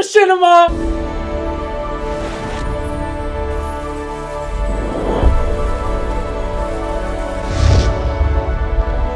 Machinima!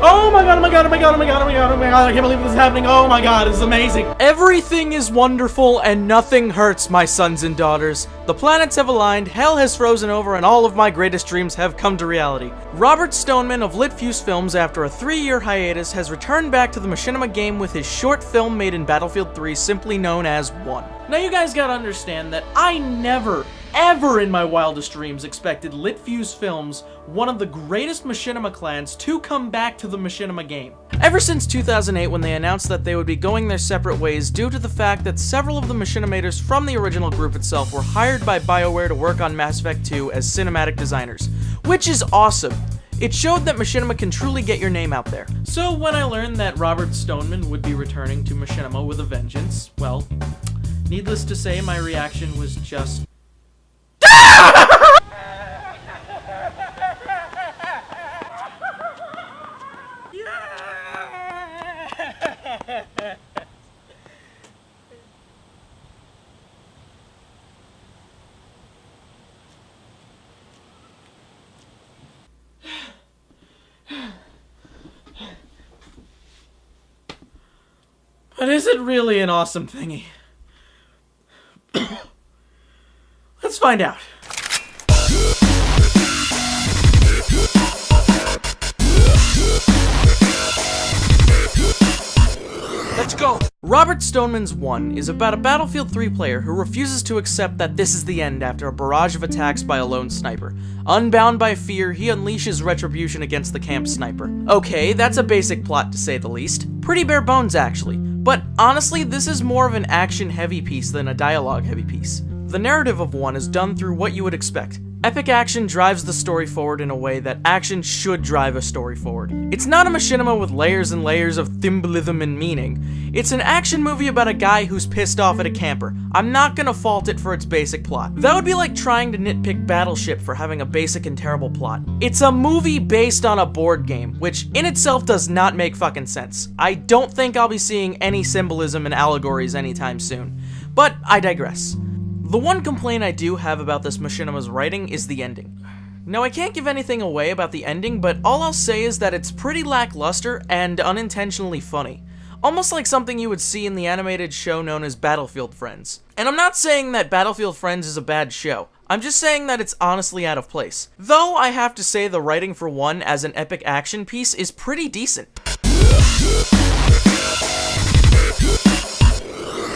Oh my god, oh my god, oh my god, oh my god, oh my god, oh my god, I can't believe this is happening. Oh my god, this is amazing. Everything is wonderful and nothing hurts, my sons and daughters. The planets have aligned, hell has frozen over, and all of my greatest dreams have come to reality. Robert Stoneman of Litfuse Films, after a 3-year hiatus, has returned back to the Machinima game with his short film made in Battlefield 3, simply known as 1. Now you guys gotta understand that I never, ever in my wildest dreams expected Litfuse Films, one of the greatest Machinima clans, to come back to the Machinima game. Ever since 2008, when they announced that they would be going their separate ways due to the fact that several of the Machinimators from the original group itself were hired by BioWare to work on Mass Effect 2 as cinematic designers, which is awesome. It showed that Machinima can truly get your name out there. So when I learned that Robert Stoneman would be returning to Machinima with a vengeance, well, needless to say, my reaction was just... But is it really an awesome thingy? Let's find out. Let's go! Robert Stoneman's 1 is about a Battlefield 3 player who refuses to accept that this is the end after a barrage of attacks by a lone sniper. Unbound by fear, he unleashes retribution against the camp sniper. Okay, that's a basic plot to say the least. Pretty bare bones actually. But honestly, this is more of an action-heavy piece than a dialogue-heavy piece. The narrative of 1 is done through what you would expect. Epic action drives the story forward in a way that action should drive a story forward. It's not a machinima with layers and layers of symbolism and meaning. It's an action movie about a guy who's pissed off at a camper. I'm not gonna fault it for its basic plot. That would be like trying to nitpick Battleship for having a basic and terrible plot. It's a movie based on a board game, which in itself does not make fucking sense. I don't think I'll be seeing any symbolism and allegories anytime soon. But I digress. The one complaint I do have about this Machinima's writing is the ending. Now, I can't give anything away about the ending, but all I'll say is that it's pretty lackluster and unintentionally funny. Almost like something you would see in the animated show known as Battlefield Friends. And I'm not saying that Battlefield Friends is a bad show. I'm just saying that it's honestly out of place. Though I have to say the writing for 1 as an epic action piece is pretty decent.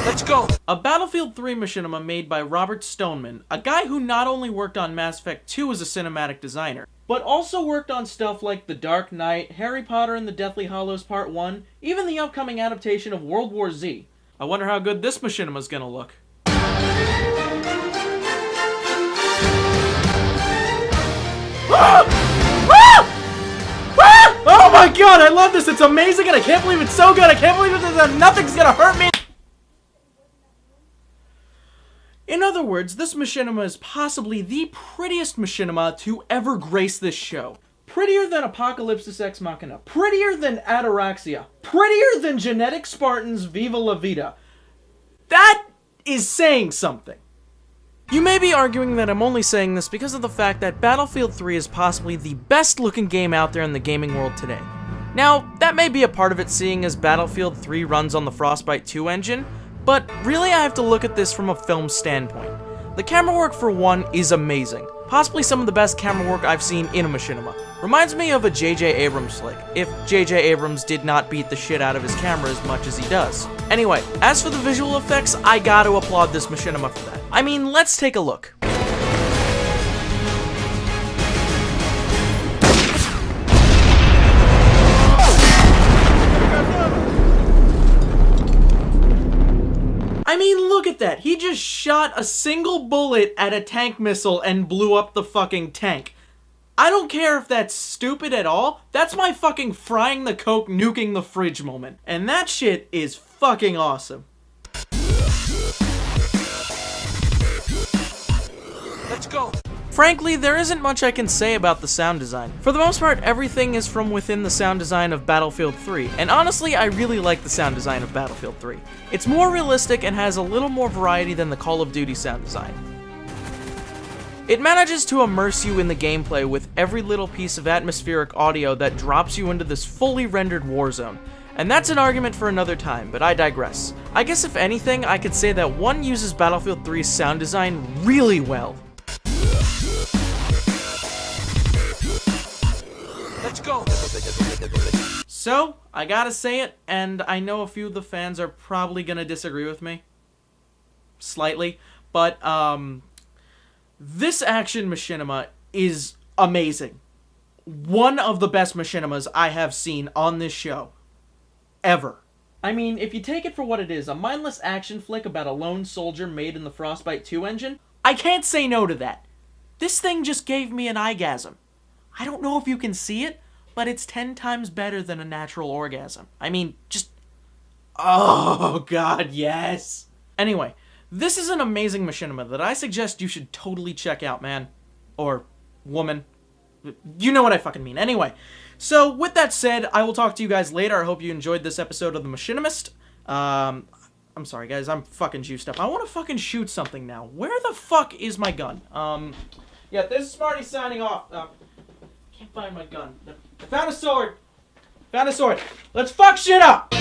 Let's go! A Battlefield 3 machinima made by Robert Stoneman, a guy who not only worked on Mass Effect 2 as a cinematic designer, but also worked on stuff like The Dark Knight, Harry Potter and the Deathly Hallows Part 1, even the upcoming adaptation of World War Z. I wonder how good this machinima's gonna look. Oh my god, I love this! It's amazing and I can't believe it's so good! I can't believe that nothing's gonna hurt me! In other words, this machinima is possibly the prettiest machinima to ever grace this show. Prettier than Apocalypsis Ex Machina. Prettier than Ataraxia. Prettier than Genetic Spartan's Viva La Vida. That is saying something. You may be arguing that I'm only saying this because of the fact that Battlefield 3 is possibly the best looking game out there in the gaming world today. Now, that may be a part of it seeing as Battlefield 3 runs on the Frostbite 2 engine, but really I have to look at this from a film standpoint. The camera work for 1 is amazing. Possibly some of the best camera work I've seen in a machinima. Reminds me of a J.J. Abrams flick, if J.J. Abrams did not beat the shit out of his camera as much as he does. Anyway, as for the visual effects, I gotta applaud this machinima for that. I mean, let's take a look. I mean, look at that. He just shot a single bullet at a tank missile and blew up the fucking tank. I don't care if that's stupid at all. That's my fucking frying the Coke, nuking the fridge moment. And that shit is fucking awesome. Let's go. frankly, there isn't much I can say about the sound design. For the most part, everything is from within the sound design of Battlefield 3, and honestly, I really like the sound design of Battlefield 3. It's more realistic and has a little more variety than the Call of Duty sound design. It manages to immerse you in the gameplay with every little piece of atmospheric audio that drops you into this fully rendered war zone. And that's an argument for another time, but I digress. I guess if anything, I could say that 1 uses Battlefield 3's sound design really well. Let's go! So, I gotta say it, and I know a few of the fans are probably gonna disagree with me. Slightly. But, this action machinima is amazing. One of the best machinimas I have seen on this show. Ever. I mean, if you take it for what it is, a mindless action flick about a lone soldier made in the Frostbite 2 engine, I can't say no to that. This thing just gave me an orgasm. I don't know if you can see it, but it's 10 times better than a natural orgasm. I mean, just... oh, God, yes. Anyway, this is an amazing machinima that I suggest you should totally check out, man. Or woman. You know what I fucking mean. Anyway, so with that said, I will talk to you guys later. I hope you enjoyed this episode of The Machinimist. I'm sorry, guys. I'm fucking juiced up. I want to fucking shoot something now. Where the fuck is my gun? Yeah, this is Smarty signing off. Can't find my gun. I found a sword. Found a sword. Let's fuck shit up!